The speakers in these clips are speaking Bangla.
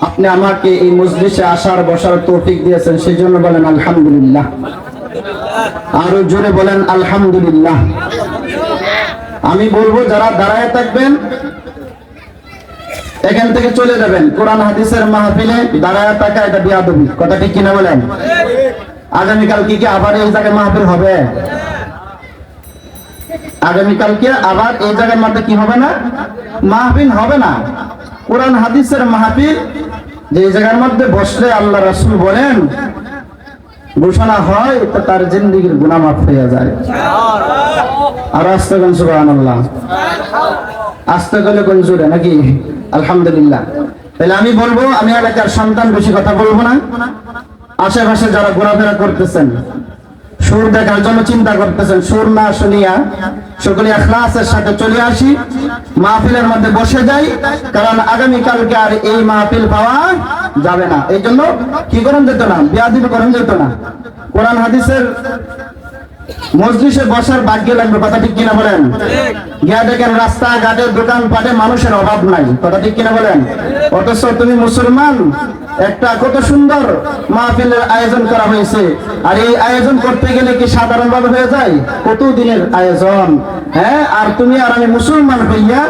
আপনি আমাকে এই মজলিসে আসার বসার তৌফিক দিয়েছেন, সেই জন্য বলেন আলহামদুলিল্লাহ। আরো জোরে বলেন আলহামদুলিল্লাহ। আমি বলবো যারা দাঁড়ায় থাকবেন এখান থেকে চলে যাবেন। কোরআন হাদিসের মাহফিলে দাঁড়ায় থাকা এটা বিয়াদবি, কথা ঠিক কিনা বলেন? আগামীকাল কি আবার এই জায়গায় মাহফিল হবে? আগামীকালকে আবার এই জায়গার মধ্যে কি হবে না? মাহফিল হবে না। কোরআন হাদিসের মাহফিল যে জায়গার মধ্যে বসলে আল্লাহ রাসূল বলেন ঘোষণা হয় তো তার জিন্দেগীর গুনাহ মাফ হয়ে যায়। আর আস্তে কোন সুবহানাল্লাহ, আস্তে গেলে কোন জোরে নাকি আলহামদুলিল্লাহ। তাহলে আমি বলবো, আমি এলাকার সন্তান, বেশি কথা বলবো না। আশেপাশে যারা ঘোরাফেরা করতেছেন, সুর দেখার জন্য চিন্তা করতেছেন, সুর না শুনিয়া সকলে ইখলাসের সাথে চলে আসি, মাহফিলের মধ্যে বসে যাই, কারণ আগামীকালকে আর এই মাহফিল পাওয়া যাবে না। এই জন্য কি করেন যেত না, বিয়াদবি করেন যেত না। কোরআন হাদিসের মজলিসে বসার ভাগ্য লাগবে, কথা ঠিক কিনা বলেন? গিয়া দেখেন রাস্তাঘাটে দোকানপাটে মানুষের অভাব নাই, কথা ঠিক কিনা বলেন? অথচ তুমি মুসলমান, একটা কত সুন্দর মাহফিলের আয়োজন করা হয়েছে, আর এই আয়োজন করতে গেলে কি সাধারণ ভাবে হয়ে যায়? কত দিনের আয়োজন, হ্যাঁ? আর তুমি আর আমি মুসলমান হইয়া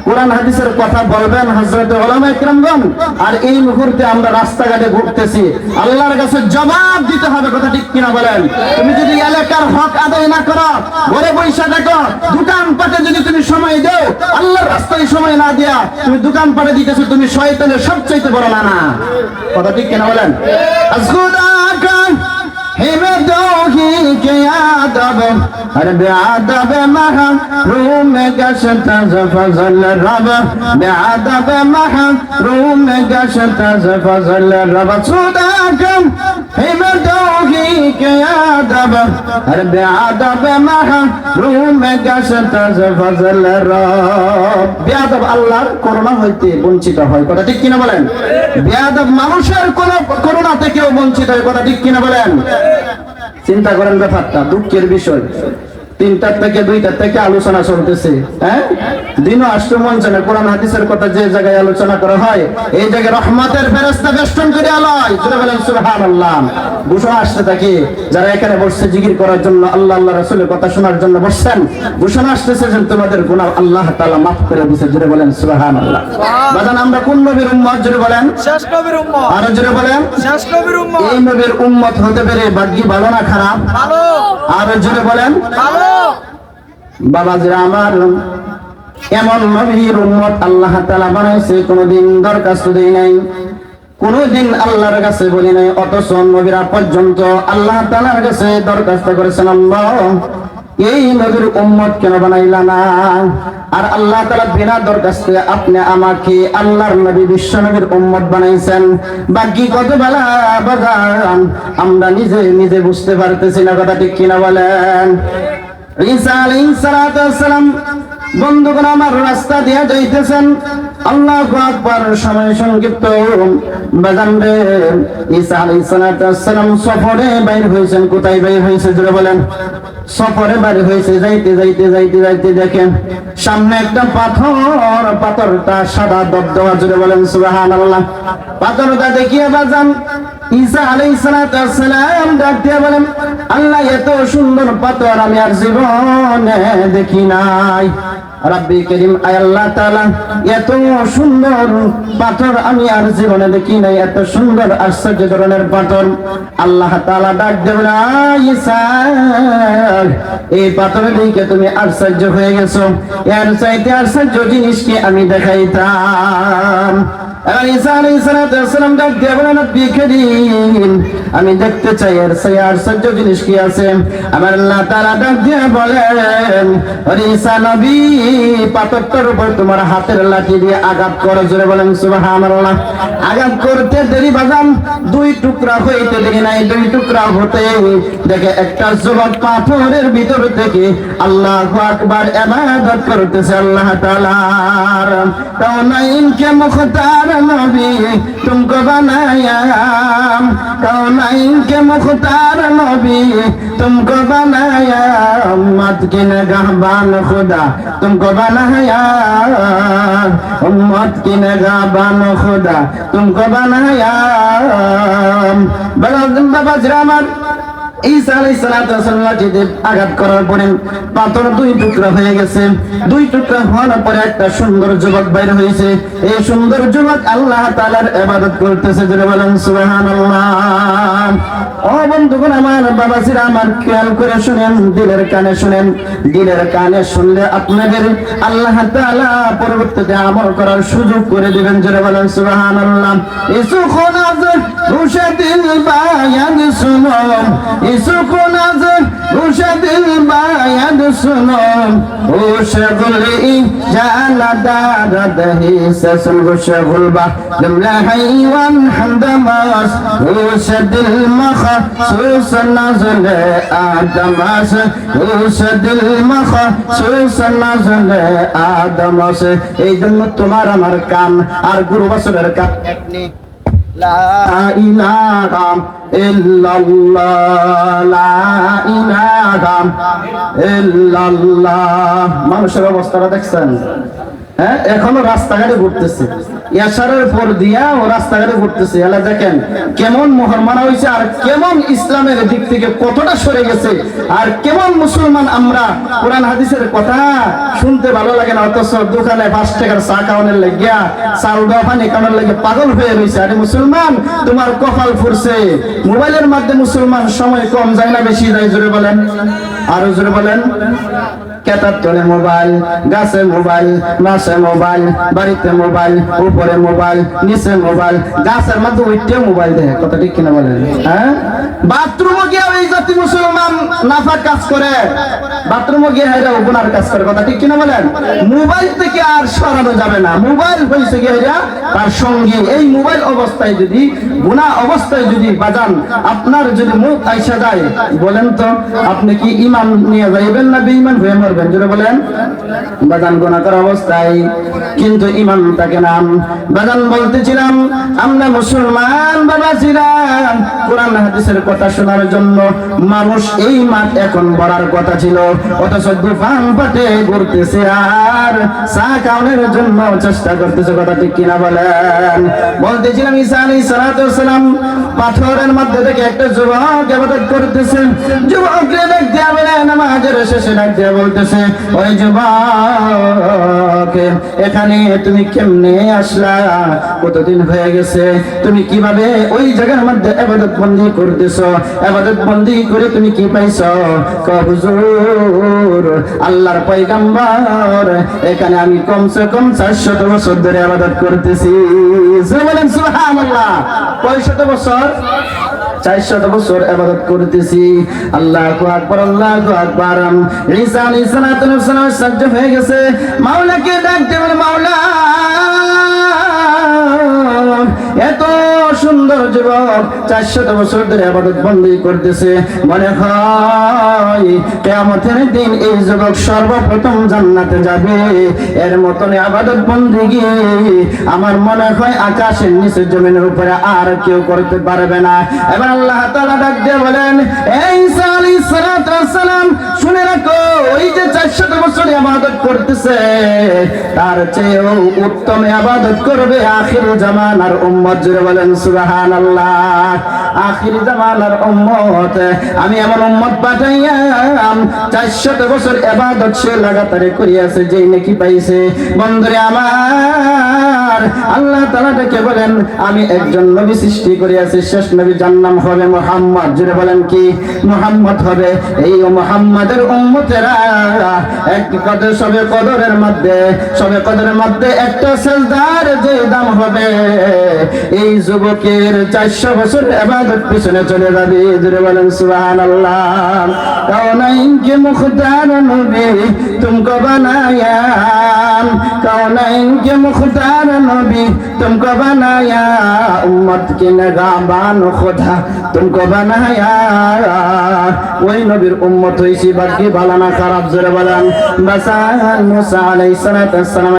কোরআন হাদিসের কথা বলবেন হযরত উলামায়ে কিরামগণ, আর এই মুহূর্তে আমরা রাস্তাঘাটে ঘুরতেছি। আল্লাহর কাছে জবাব দিতে হবে, কথা ঠিক কিনা বলেন? তুমি যদি এলাকার হক আদায় না করো, ঘরে বসে থাকো, দোকানপাটে যদি তুমি সময় দাও, আল্লাহর রাস্তায় সময় না দিয়া তুমি দোকানপাটে দিতেছো, তুমি শয়তানের সবচাইতে বড় নানা, কথা ঠিক কিনা বলেন? हिमदोही के आदब हर बेआदब महरूम गशत फजल रब बेआदब महरूम गशत फजल रब सुदाकम हिमदोही के आदब हर बेआदब महरूम गशत फजल रब। বেয়াদব আল্লাহর করুণা হইতে বঞ্চিত হয়, কথা ঠিক কিনা বলেন? বেয়াদব মানুষের কোন করুণা থেকেও বঞ্চিত হয়, কথা ঠিক কিনা বলেন? চিন্তা করেন ব্যাপারটা, দুঃখের বিষয়। 3টা থেকে 2টা থেকে আলোচনা চলতেছে, হ্যাঁ? দিনও আসতে মন চায় না। কোরআন হাদিসের কথা যে জায়গায় আলোচনা করা হয়, এই জায়গায় রহমতের ফেরেশতা বেষ্টন করে আলোয়, জোরে বলেন সুবহানাল্লাহ। ঘোষণা আসতে থাকে, যারা এখানে বসছে জিকির করার জন্য, আল্লাহ আল্লাহ রাসূলের কথা শোনার জন্য বসছেন, ঘোষণা আসতেছে যে তোমাদের গুনাহ আল্লাহ তাআলা মাফ করে দিয়েছে, জোরে বলেন সুবহানাল্লাহ। বাজান আমরা কোন নবীর উম্মত? জোরে বলেন শেষ নবীর উম্মত। আর জোরে বলেন শেষ নবীর উম্মত। এই নবীর উম্মত হতে পেরে ভাগ্য ভালো না খারাপ? ভালো। আর জোরে বলেন ভালো। বাবাজিরা আমার, এমন নবীর উম্মত আল্লাহ তাআলা বানাইছে, কোনদিন দরখাস্ত দেই নাই, কোনদিন আল্লাহর কাছে বলি নাই, অথচ নবীরা পর্যন্ত আল্লাহ তাআলার কাছে দরখাস্ত করেছেন, আল্লাহ এই নবীর উম্মত কেন বানাইলা না? আর আল্লাহ তাআলা বিনা দরখাস্তে আপনি আমাকে আল্লাহর নবী বিশ্ব নবীর উম্মত বানাইছেন। বাকি কত বেলা বাগান আমরা নিজে নিজে বুঝতে পারতেছি না, কথা ঠিক কিনা বলেন? ঈসা আলাইহিস সালাতু ওয়াস সালাম বন্ধুগণ আমার রাস্তা দিয়ে যাইতেছেন, আল্লাহু আকবার, সময় সংক্ষিপ্ত বাজান রে। ঈসা আলাইহিস সালাতু ওয়াস সালাম সফরে বাইর হয়েছেন। কোথায় বাইর হয়েছে জোরে বলেন? সফরে বাইর হয়েছে। যাইতে যাইতে যাইতে যাইতে দেখেন সামনে একটা পাথর, পাথরটা সাদা দবদবা, জোরে বলেন সুবহানাল্লাহ। পাথরটা দেখিয়ে বাজান ঈসা আলাইহিস সালাতু ওয়াস সালাম ডাক দিয়ে বলেন, আল্লাহ এত সুন্দর পাথর আমি আর জীবনে দেখি নাই। রাব্বি করিম, আয় আল্লাহ তাআলা এত সুন্দর পাথর আমি আর জীবনে দেখি নাই, এত সুন্দর আশ্চর্য ধরনের পাথর। আল্লাহ তাআলা ডাক দিয়ে বলেন, ঈসা এই পাথর দেখে তুমি আশ্চর্য হয়ে গেছো, এর চাইতে আশ্চর্য জিনিস কি আমি দেখাইতাম। ঈসা আলাইহিস সালাম ডাক দিয়ে বলেন, রাব্বি করিম আমি দেখতে চাই এর চেয়ে আশ্চর্য জিনিস কি আছে। আমার আল্লাহ তাআলা ডাক দিয়ে বলেন, ওরে ঈসা নবী, পাথরটার উপর তোমার হাতের লাঠি দিয়ে আঘাত করো, জোরে বলেন সুবহানাল্লাহ। আঘাত করতে দেরি বাজান, 2 টুকরা হইতে দেরি নাই, 2 টুকরা হতে দেখে একটা যুবক পাথরের ভিতর থেকে আল্লাহু আকবার ইবাদত করতেছে আল্লাহ তাআলার। কাউনাইন কে মুখতার নবী তুমকো বানায়া, कौनैन के मुख्तार नबी तुमको बनाया उम्मत की निगहबान खुदा तुमको बनाया उम्मत की निगहबान खुदा तुमको बनाया बाबा जिरामान ঈসা আলাইহিস সালাতু ওয়াস সালাম যেতে আঘাত করার পরে পাথর দুই টুকরা হয়ে গেছে দুই টুকরা হওয়ার পরে একটা সুন্দর যুবক বাইরে হয়েছে এই সুন্দর যুবক আল্লাহ তাআলার ইবাদত করতেছে জোরে বলেন সুবহানাল্লাহ ও বন্ধুগণ আমার বাবাজিরা আমার খেয়াল করে শুনেন দিলের কানে শুনেন দিলের কানে শুনলে আপনাদের আল্লাহ তাআলা পরবর্তীতে আমল করার সুযোগ করে দিবেন জোরে বলেন সুবহানাল্লাহ ইসু খোনাজ রুশদিল বায়ান শুনো इसको नजर उसे दिल बायद सुनो उसे गुली जाला दाद ही ससन उसे गुलबा जमला हैवान हमदमास उसे दिल मखा सुस नजर आदमास उसे दिल मखा सुस नजर आदमास এই জন্য তোমার আমার কান আর গুরু বছরের কান একনি লা ইলাহা ইল্লাল্লাহ লা ইলাহা ইল্লাল্লাহ মানুষের অবস্থাটা দেখছেন হ্যাঁ এখনো রাস্তাঘাটে ঘুরতেছে ইয়াশারের পর দিয়া ও রাস্তাঘাটে ঘুরতেছে এলা দেখেন কেমন মুসলমানা হইছে আর কেমন ইসলামের দিক থেকে কতটা সরে গেছে আর কেমন মুসলমান আমরা কোরআন হাদিসের কথা শুনতে ভালো লাগে না অথচ দোকানে 5 টাকার চা খাওয়ানোর লাগিয়া চাল দেওয়া পানি খাওয়ানোর লাগে পাগল হয়ে রয়েছে আরে মুসলমান তোমার কপাল ফুরছে মোবাইলের মাধ্যমে মুসলমান সময় কম যায় না বেশি যায় জোরে বলেন আরো জোরে বলেন কেতার তলে মোবাইল গাছে মোবাইল মাসে মোবাইল বাড়িতে মোবাইল উপরে মোবাইল নিচে মোবাইল গাছের মধ্যে উঠতে মোবাইল দেখে কথা ঠিক কিনা বলেন হ্যাঁ বাথরুমে গিয়ে এই জাতি মুসলমান নাফাক কাজ করে বাথরুমে গিয়ে এরা গুনার কাজ করে কথা ঠিক কিনা বলেন মোবাইল থেকে আর সরানো যাবে না মোবাইল হইছে গিয়ে এরা তার সঙ্গী এই মোবাইল অবস্থায় যদি গুনাহ অবস্থায় যদি বাজান আপনার যদি মুখ আইসা যায় বলেন তো আপনি কি ঈমান নিয়ে যাইবেন না বেঈমান হয়ে মরবেন জোরে বলেন বাজান গুনাহ করার অবস্থায় কিন্তু ঈমান থাকে না বাজান বলতেছিলাম আমরা মুসলমান বাবা ছিলাম কোরআন হাদিসের কথা শোনার জন্য মানুষ এই মাঠ এখন ভরার কথা ছিল অথচ দোকান পাটে ঘুরতেছে আর চা খাওয়ানোর জন্য চেষ্টা করতেছে কথা ঠিক কিনা বলেন বলতেছিলাম ঈসা আলাইহিস সালাতু ওয়াস সালাম পাথরের মধ্যে থেকে একটা যুবক ইবাদত করতেছে যুবককে ডাক দিয়া বলে নামাজের শেষে ডাক দিয়া বলতেছে ওই যুবক এখানে তুমি কেমনে আসলা কতদিন হয়ে গেছে তুমি কিভাবে ওই জায়গার মধ্যে ইবাদত বন্দি করতেছো ইবাদত বন্দি করে তুমি কি পাইছো কয় হুজুর আল্লাহর পয়গম্বর এখানে আমি কমসে কম 400 বছর ধরে ইবাদত করতেছি বলেন সুবহানাল্লাহ কয়শত বছর 400 বছর ইবাদত করতেছি আল্লাহু আকবার আল্লাহু আকবার ঈসা আলাইহিস সালাতু ওয়াস সালাম সাজদা হয়ে গেছে মাওলাকে ডাকতে বলে মাওলা এত সুন্দর যুবক 400 বছর ধরে ইবাদত বন্দি করতেছে মনে হয় কিয়ামতের দিন এই যুবক সর্বপ্রথম জান্নাতে যাবে এর মতন ইবাদত বন্দেগী আমার মনে হয় আকাশের নিচে জমিনের উপরে আর কেউ করতে পারবে না এবার আল্লাহ তাআলা ডাক দিয়ে বলেন এই ঈসা আলাইহিস সালাতু ওয়াস সালাম শুনে রাখো ওই যে 400 বছর ইবাদত করতেছে তার চেয়েও উত্তম ইবাদত করবে আখির জামানার উম্মত জুড়ে বলেন সুবহানাল্লাহ আখির জামানার উম্মত আমি এমন উম্মত পাঠাইয়াম 400 বছর ইবাদত সে লাগাতারে করিয়াছে যেই নেকি পাইছে বন্ধুরে আমার আল্লাহ তাআলা ডেকে বলেন আমি একজন নবী সৃষ্টি করিয়াছি শেষ নবী যার নাম হবে মুহাম্মদ জুড়ে বলেন কি মুহাম্মদ হবে এই মুহাম্মাদের উম্মতেরা এক কদর সবে কদরের মধ্যে একটা সিজদার যে দাম হবে এই যুবকের 400 বছর ইবাদত পিছনে চলে যাবে জুড়ে বলেন সুবহানাল্লাহ কাউনাইন কে মুখতার নবী तुमको बनाया कौनैन के मुख्तार नबी तुमको बनाया उम्मत की निगाहबान खुदा तुमको बनाया वही नबीर उम्मत हुई सी बाकी भला ना खराब जरा बलन बसा मूसा अलैहिस्सलाम